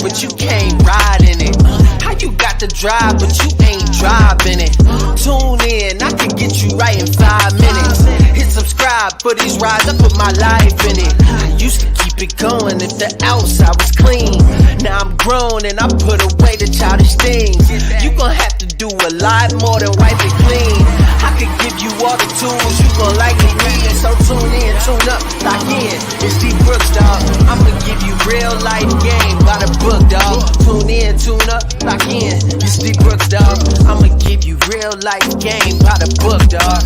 but you can't ride in it? How you got the drive, but you ain't driving it? Tune in, I can get you right in 5 minutes. Hit subscribe for these rides, I put my life in it. I used to keep it going if the outside was clean. Now I'm grown and I put away the childish things. You gon' have to do a lot more than wipe it clean. I could give you all the tools, you gon' like it reading. So tune in, tune up, lock in. It's D Brooks, dog. I'ma give you real life game by the book, dog. Tune in, tune up, lock in. It's D Brooks, dog. I'ma give you real life game by the book, dog.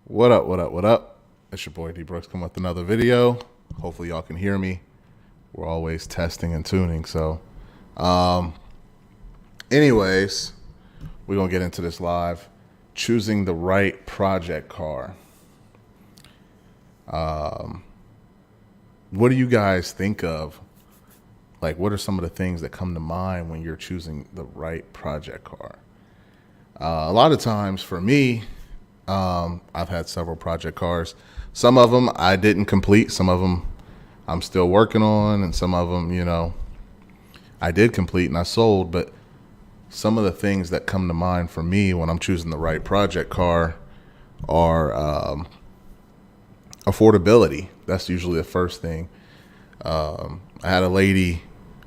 What up, what up, what up? It's your boy D Brooks coming with another video. Hopefully y'all can hear me. We're always testing and tuning. So anyways, we're gonna get into this live. Choosing the right project car. What do you guys think of? Like, what are some of the things that come to mind when you're choosing the right project car? A lot of times for me, I've had several project cars. Some of them I didn't complete. Some of them I'm still working on. And some of them, you know, I did complete and I sold. But some of the things that come to mind for me when I'm choosing the right project car are affordability. That's usually the first thing. I had a lady,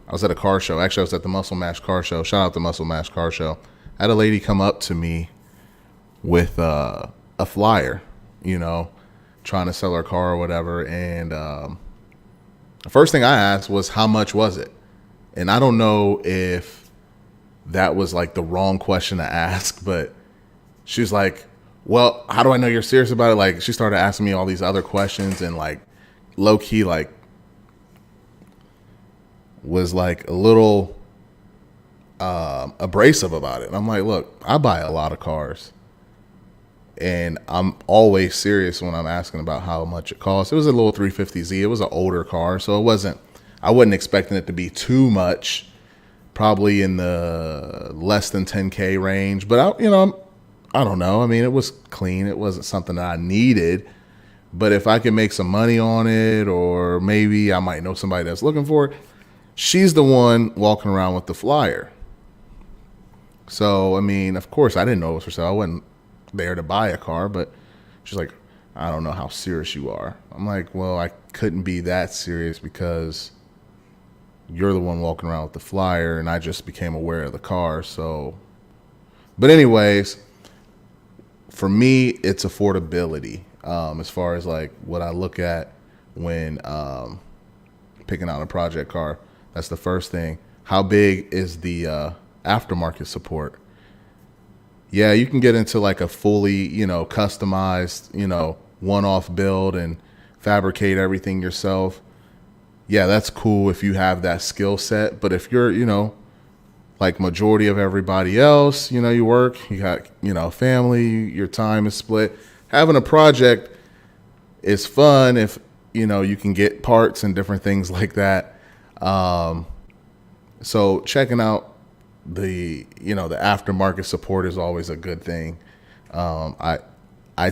I was at a car show. Actually, I was at the Muscle Mash car show. Shout out to Muscle Mash car show. I had a lady come up to me with a flyer, you know, trying to sell her car or whatever. And the first thing I asked was, how much was it? And I don't know if that was like the wrong question to ask, but she was like, well, how do I know you're serious about it? Like, she started asking me all these other questions and like low key, like was like a little abrasive about it. And I'm like, look, I buy a lot of cars. And I'm always serious when I'm asking about how much it costs. It was a little 350Z. It was an older car, so I wasn't expecting it to be too much, probably in the less than 10K range. But I don't know. I mean, it was clean. It wasn't something that I needed. But if I could make some money on it, or maybe I might know somebody that's looking for it, she's the one walking around with the flyer. So, I mean, of course, I didn't know it was for sale. I wasn't there to buy a car, but she's like, I don't know how serious you are. I'm like, well, I couldn't be that serious because you're the one walking around with the flyer and I just became aware of the car. So, but anyways, for me, it's affordability. As far as like what I look at when picking out a project car, that's the first thing. How big is the aftermarket support? Yeah, you can get into like a fully, customized, one-off build and fabricate everything yourself. Yeah, that's cool if you have that skill set. But if you're, like majority of everybody else, you work, you got, family, your time is split. Having a project is fun if, you can get parts and different things like that. So checking out the aftermarket support is always a good thing. I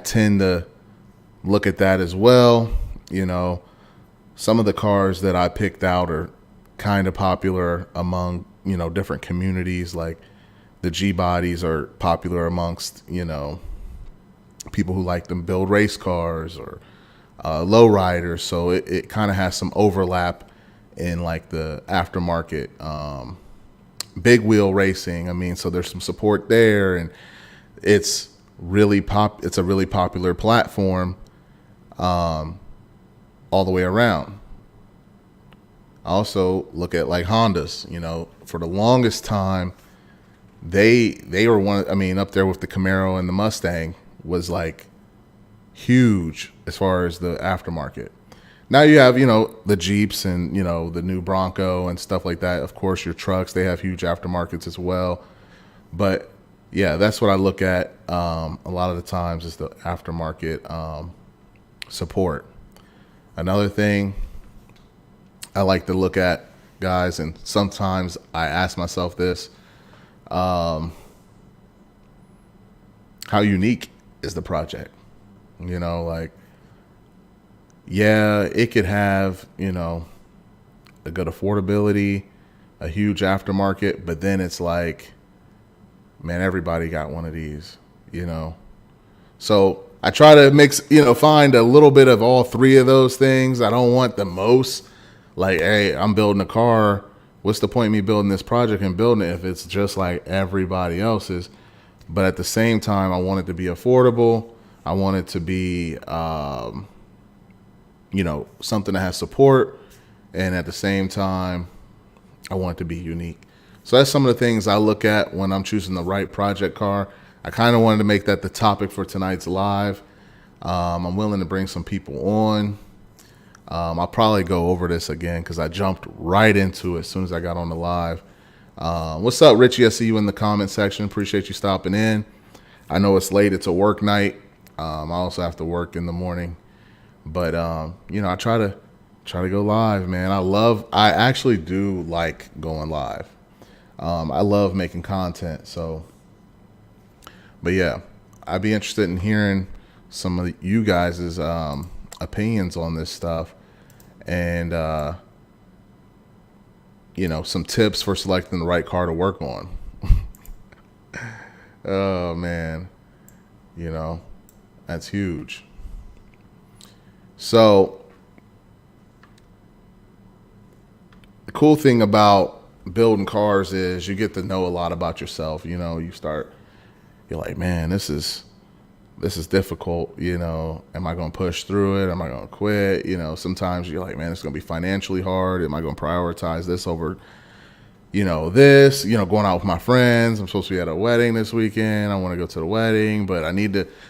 tend to look at that as well. Some of the cars that I picked out are kind of popular among different communities. Like the G bodies are popular amongst people who like them build race cars or lowriders. So it kind of has some overlap in like the aftermarket big wheel racing. I mean, so there's some support there, and it's a really popular platform all the way around. I also look at like Hondas, for the longest time, they were up there with the Camaro and the Mustang was like huge as far as the aftermarket. Now you have, the Jeeps and, the new Bronco and stuff like that. Of course, your trucks, they have huge aftermarkets as well. But yeah, that's what I look at a lot of the times is the aftermarket support. Another thing I like to look at, guys, and sometimes I ask myself this, how unique is the project. You know, like, yeah, it could have, you know, a good affordability, a huge aftermarket, but then it's like, man, everybody got one of these, you know. So I try to mix, you know, find a little bit of all three of those things. I don't want the most. Like, hey, I'm building a car. What's the point of me building this project and building it if it's just like everybody else's? But at the same time, I want it to be affordable. I want it to be, you know, something that has support. And at the same time, I want it to be unique. So that's some of the things I look at when I'm choosing the right project car. I kind of wanted to make that the topic for tonight's live. I'm willing to bring some people on. I'll probably go over this again because I jumped right into it as soon as I got on the live. What's up, Richie? I see you in the comment section. Appreciate you stopping in. I know it's late. It's a work night. I also have to work in the morning. But, you know, I try to go live, man. I actually do like going live. I love making content. So, but yeah, I'd be interested in hearing some of you guys' opinions on this stuff. And, you know, some tips for selecting the right car to work on. Oh, man. You know, that's huge. So, the cool thing about building cars is you get to know a lot about yourself. You know, you're like, man, this is difficult, you know, am I going to push through it? Am I going to quit? You know, sometimes you're like, man, it's going to be financially hard. Am I going to prioritize this over, you know, this, you know, going out with my friends. I'm supposed to be at a wedding this weekend. I want to go to the wedding, but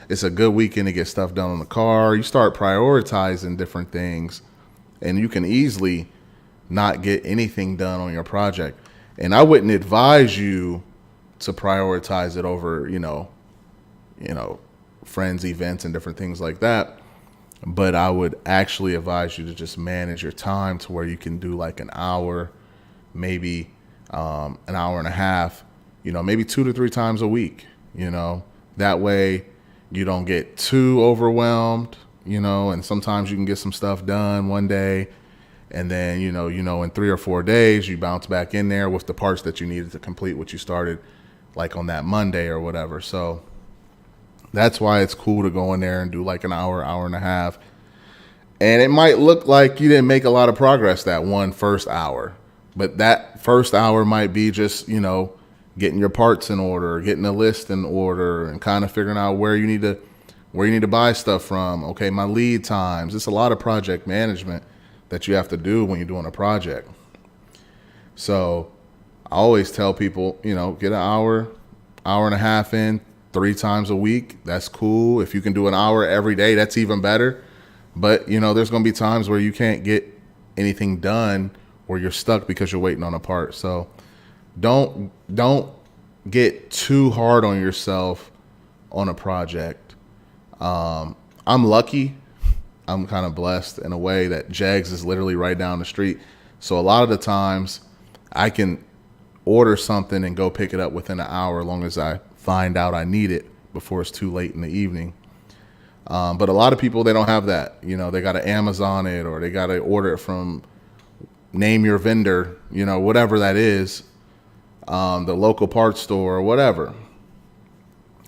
it's a good weekend to get stuff done on the car. You start prioritizing different things and you can easily not get anything done on your project. And I wouldn't advise you to prioritize it over, you know, friends, events, and different things like that. But I would actually advise you to just manage your time to where you can do like an hour, maybe an hour and a half, you know, maybe 2 to 3 times a week, you know. That way you don't get too overwhelmed, you know, and sometimes you can get some stuff done one day. And then, you know, in 3 or 4 days, you bounce back in there with the parts that you needed to complete what you started like on that Monday or whatever. So that's why it's cool to go in there and do like an hour, hour and a half. And it might look like you didn't make a lot of progress that first hour. But that first hour might be just, you know, getting your parts in order, getting a list in order, and kind of figuring out where you need to buy stuff from. Okay, my lead times. It's a lot of project management that you have to do when you're doing a project. So I always tell people, you know, get an hour, hour and a half in 3 times a week. That's cool. If you can do an hour every day, that's even better. But, you know, there's going to be times where you can't get anything done or you're stuck because you're waiting on a part. So don't get too hard on yourself on a project. I'm lucky. I'm kind of blessed in a way that Jags is literally right down the street. So a lot of the times I can order something and go pick it up within an hour as long as I find out I need it before it's too late in the evening. But a lot of people, they don't have that. You know, they got to Amazon it or they got to order it from name your vendor, you know, whatever that is, the local parts store or whatever.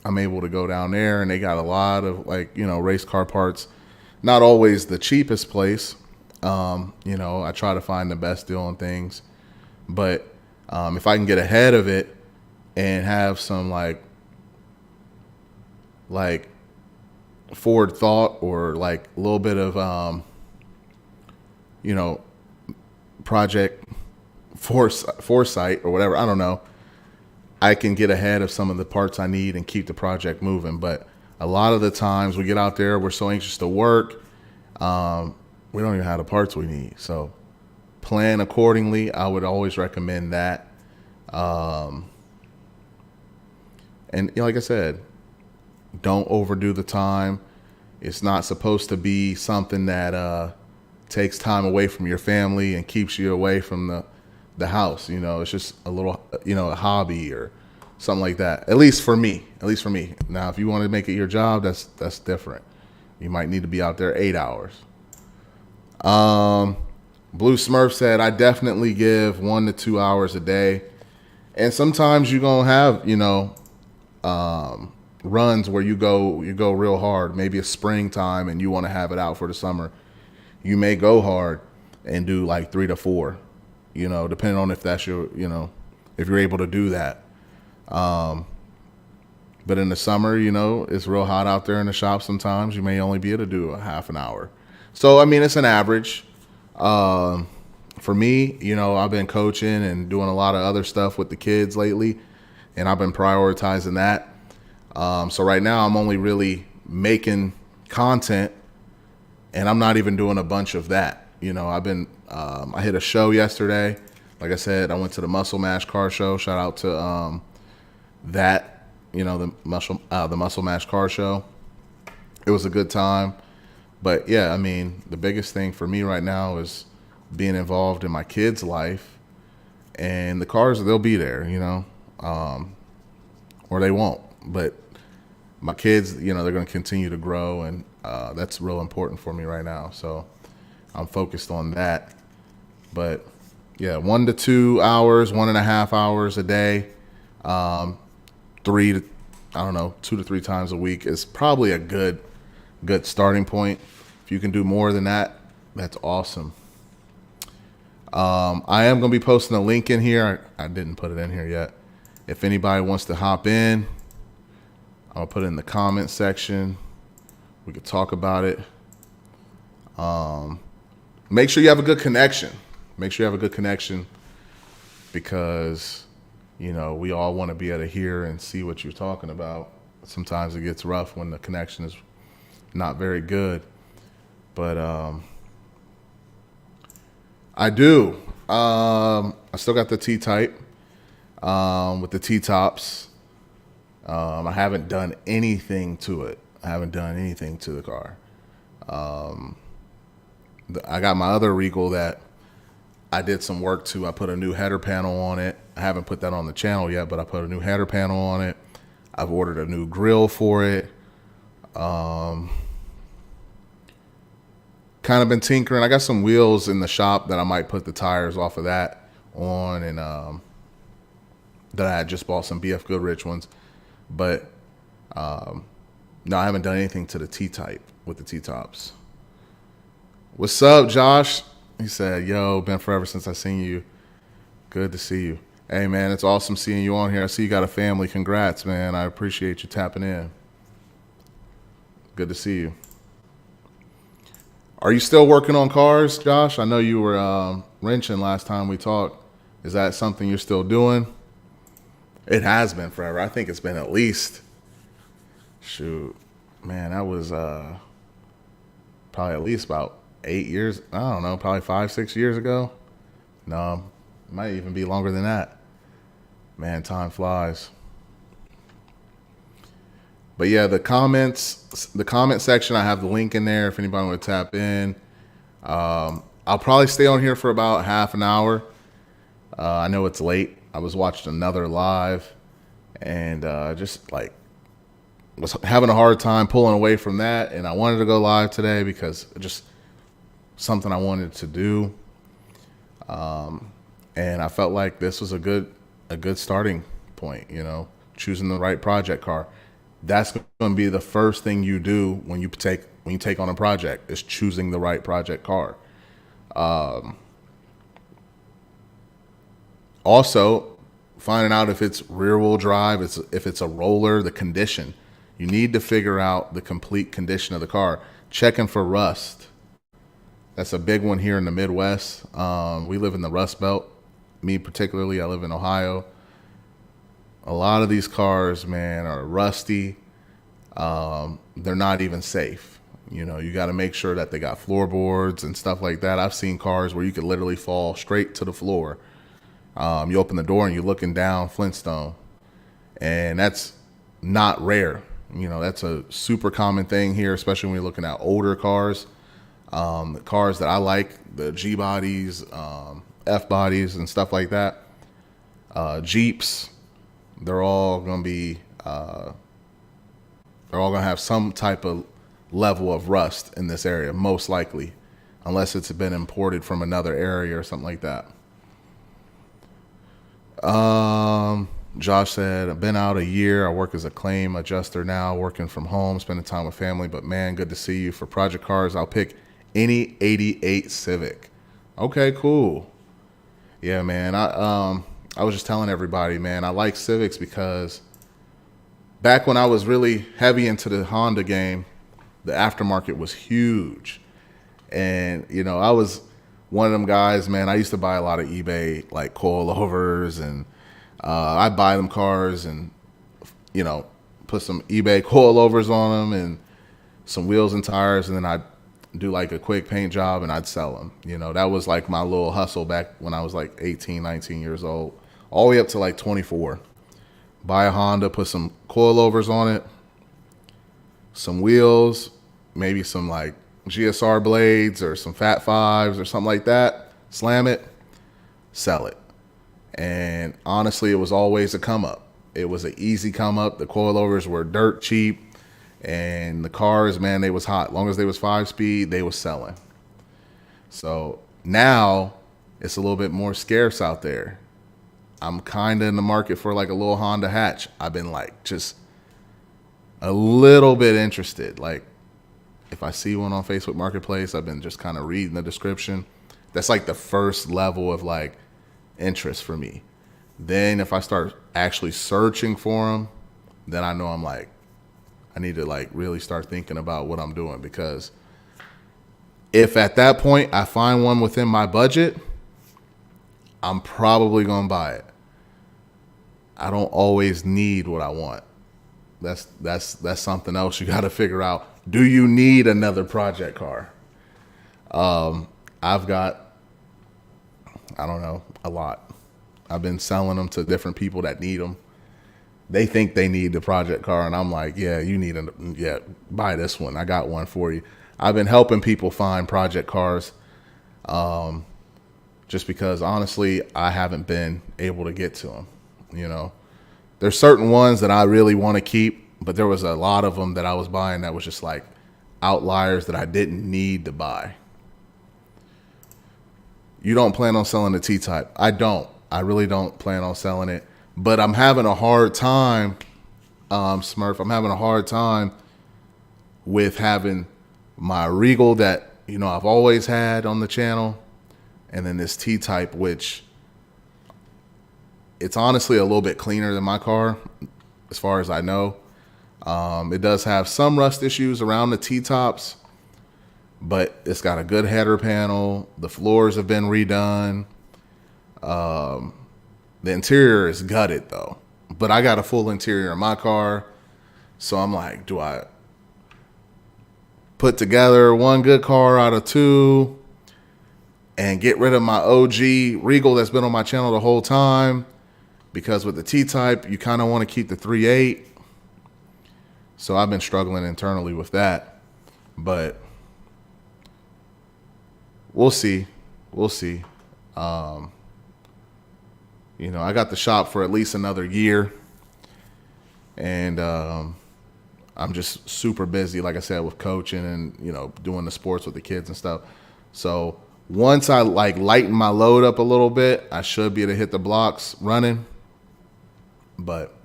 I'm able to go down there and they got a lot of like, you know, race car parts. Not always the cheapest place. You know, I try to find the best deal on things. But if I can get ahead of it and have some like forward thought or like a little bit of, you know, project foresight or whatever, I don't know, I can get ahead of some of the parts I need and keep the project moving. But a lot of the times we get out there, we're so anxious to work, we don't even have the parts we need. So plan accordingly. I would always recommend that. And you know, like I said, don't overdo the time. It's not supposed to be something that takes time away from your family and keeps you away from the house. You know, it's just a little, you know, a hobby or something like that. At least for me. Now, if you want to make it your job, that's different. You might need to be out there 8 hours. Blue Smurf said, I definitely give 1 to 2 hours a day. And sometimes you're going to have, runs where you go real hard. Maybe it's springtime and you want to have it out for the summer. You may go hard and do like 3 to 4, depending on if that's your, if you're able to do that. But in the summer, it's real hot out there in the shop. Sometimes you may only be able to do a half an hour. So, I mean, it's an average. For me, I've been coaching and doing a lot of other stuff with the kids lately, and I've been prioritizing that. So right now I'm only really making content, and I'm not even doing a bunch of that. I hit a show yesterday. Like I said, I went to the Muscle Mash car show. Shout out to the Muscle Mash car show. It was a good time. But yeah, I mean, the biggest thing for me right now is being involved in my kids' life, and the cars, they'll be there, or they won't. But my kids, they're going to continue to grow, and that's real important for me right now. So I'm focused on that. But yeah, 1 to 2 hours, 1.5 hours a day, 2 to 3 times a week is probably a good starting point. If you can do more than that, that's awesome. I am going to be posting a link in here. I didn't put it in here yet. If anybody wants to hop in, I'll put it in the comment section. We could talk about it. Make sure you have a good connection. Because, we all want to be able to hear and see what you're talking about. Sometimes it gets rough when the connection is not very good. But I do. I still got the T-Type with the T-tops. I haven't done anything to it. I haven't done anything to the car. I got my other Regal that I did some work to. I put a new header panel on it. I haven't put that on the channel yet, but I put a new header panel on it. I've ordered a new grill for it. Kind of been tinkering. I got some wheels in the shop that I might put the tires off of that on, and that I had just bought some BF Goodrich ones. But no, I haven't done anything to the T-Type with the T-tops. What's up, Josh? He said, yo, been forever since I seen you. Good to see you. Hey, man, it's awesome seeing you on here. I see you got a family. Congrats, man. I appreciate you tapping in. Good to see you. Are you still working on cars, Josh? I know you were wrenching last time we talked. Is that something you're still doing? It has been forever. I think it's been at least, that was probably at least about 8 years. I don't know, probably 5-6 years ago. No, it might even be longer than that. Man, time flies. But yeah, the comment section, I have the link in there if anybody want to tap in. I'll probably stay on here for about half an hour. I know it's late. I was watching another live, and just like was having a hard time pulling away from that. And I wanted to go live today because just something I wanted to do. And I felt like this was a good starting point, choosing the right project car. That's going to be the first thing you do when you take on a project, is choosing the right project car. Also, finding out if it's rear-wheel drive, if it's a roller, the condition. You need to figure out the complete condition of the car. Checking for rust. That's a big one here in the Midwest. We live in the Rust Belt. Me particularly, I live in Ohio. A lot of these cars, man, are rusty. They're not even safe. You got to make sure that they got floorboards and stuff like that. I've seen cars where you could literally fall straight to the floor. You open the door and you're looking down Flintstone. And that's not rare. That's a super common thing here, especially when you're looking at older cars. The cars that I like, the G bodies, F bodies and stuff like that. Jeeps, they're all going to be they're all going to have some type of level of rust in this area, most likely, unless it's been imported from another area or something like that. Josh said, I've been out a year. I work as a claim adjuster now, working from home, spending time with family. But man, good to see you. For project cars, I'll pick any 88 Civic. Okay, cool. Yeah, man. I was just telling everybody, man, I like Civics because back when I was really heavy into the Honda game, the aftermarket was huge. And, you know, I was one of them guys, man. I used to buy a lot of eBay, like coilovers, and I'd buy them cars and, you know, put some eBay coilovers on them and some wheels and tires, and then I'd do like a quick paint job and I'd sell them. You know, that was like my little hustle back when I was like 18, 19 years old, all the way up to like 24. Buy a Honda, put some coilovers on it, some wheels, maybe some like GSR blades or some Fat Fives or something like that, slam it, sell it. And honestly, it was always a come up. It was an easy come up. The coilovers were dirt cheap, and the cars, man, they was hot. As long as they was 5-speed, they was selling. So now it's a little bit more scarce out there. I'm kind of in the market for like a little Honda hatch. I've been like just a little bit interested. Like if I see one on Facebook Marketplace, I've been just kind of reading the description. That's like the first level of like interest for me. Then if I start actually searching for them, then I know I'm like, I need to like really start thinking about what I'm doing, because if at that point I find one within my budget, I'm probably going to buy it. I don't always need what I want. That's something else you got to figure out. Do you need another project car? I've got, I don't know, a lot. I've been selling them to different people that need them. They think they need the project car, and I'm like, yeah, you need buy this one. I got one for you. I've been helping people find project cars, just because honestly, I haven't been able to get to them. You know, there's certain ones that I really want to keep, but there was a lot of them that I was buying that was just like outliers that I didn't need to buy. You don't plan on selling the T-Type? I don't. I really don't plan on selling it. But I'm having a hard time, Smurf. I'm having a hard time with having my Regal that, you know, I've always had on the channel, and then this T-Type, which it's honestly a little bit cleaner than my car, as far as I know. It does have some rust issues around the T-tops, but it's got a good header panel. The floors have been redone. The interior is gutted though, but I got a full interior in my car. So I'm like, do I put together one good car out of two and get rid of my OG Regal that's been on my channel the whole time? Because with the T-Type, you kind of want to keep the 3.8. So I've been struggling internally with that, but we'll see. We'll see. You know, I got the shop for at least another year, and I'm just super busy, like I said, with coaching and, you know, doing the sports with the kids and stuff. So once I like lighten my load up a little bit, I should be able to hit the blocks running, but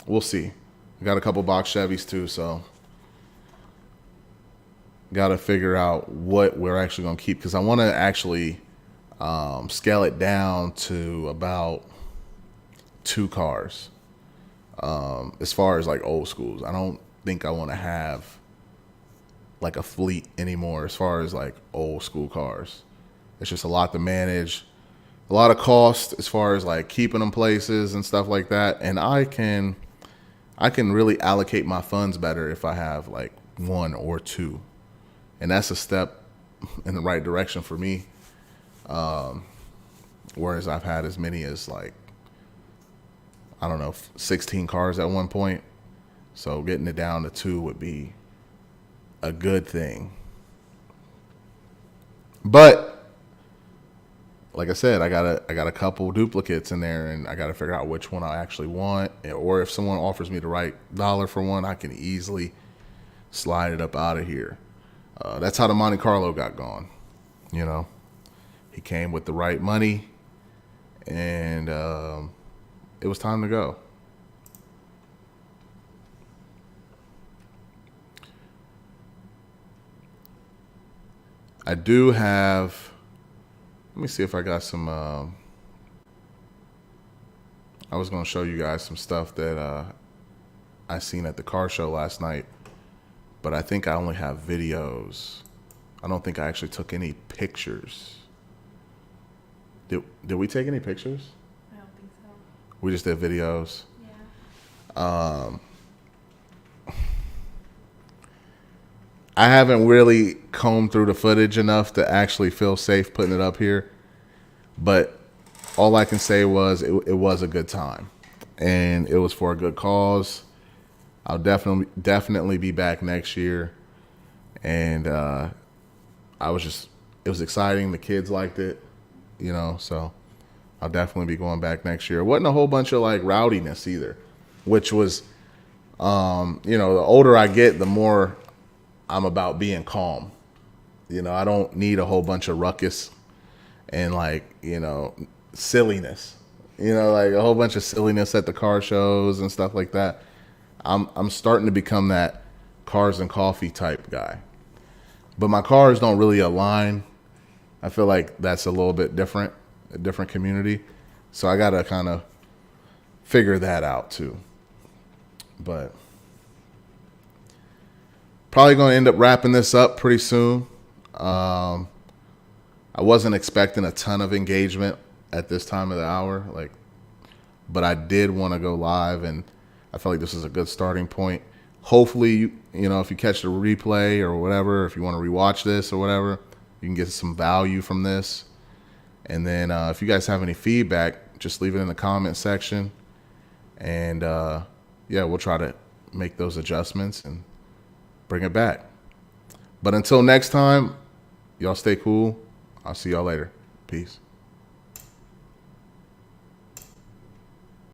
we'll see. I got a couple box Chevys too, so got to figure out what we're actually going to keep, because I want to actually scale it down to about 2 cars. As far as like old schools, I don't think I want to have like a fleet anymore as far as like old school cars. It's just a lot to manage, a lot of cost as far as like keeping them places and stuff like that. And I can really allocate my funds better if I have like 1 or 2. And that's a step in the right direction for me. Whereas I've had as many as like, I don't know, 16 cars at one point. So getting it down to 2 would be a good thing. But like I said, I got a couple duplicates in there, and I got to figure out which one I actually want, or if someone offers me the right dollar for one, I can easily slide it up out of here. That's how the Monte Carlo got gone. You know, he came with the right money, and it was time to go. I do have. Let me see if I got some. I was going to show you guys some stuff that I seen at the car show last night, but I think I only have videos. I don't think I actually took any pictures. Did we take any pictures? I don't think so. We just did videos. Yeah. I haven't really combed through the footage enough to actually feel safe putting it up here, but all I can say was it was a good time, and it was for a good cause. I'll definitely be back next year, and it was exciting. The kids liked it, you know, so I'll definitely be going back next year. It wasn't a whole bunch of like rowdiness either, which was, the older I get, the more I'm about being calm. You know, I don't need a whole bunch of ruckus and silliness. Like a whole bunch of silliness at the car shows and stuff like that. I'm starting to become that cars and coffee type guy. But my cars don't really align. I feel like that's a little bit different, a different community. So I got to kind of figure that out too. But probably going to end up wrapping this up pretty soon. I wasn't expecting a ton of engagement at this time of the hour, but I did want to go live, and I felt like this is a good starting point. Hopefully, if you catch the replay or whatever, if you want to rewatch this or whatever, you can get some value from this. And then if you guys have any feedback, just leave it in the comment section, and we'll try to make those adjustments and bring it back. But until next time, y'all stay cool. I'll see y'all later. Peace.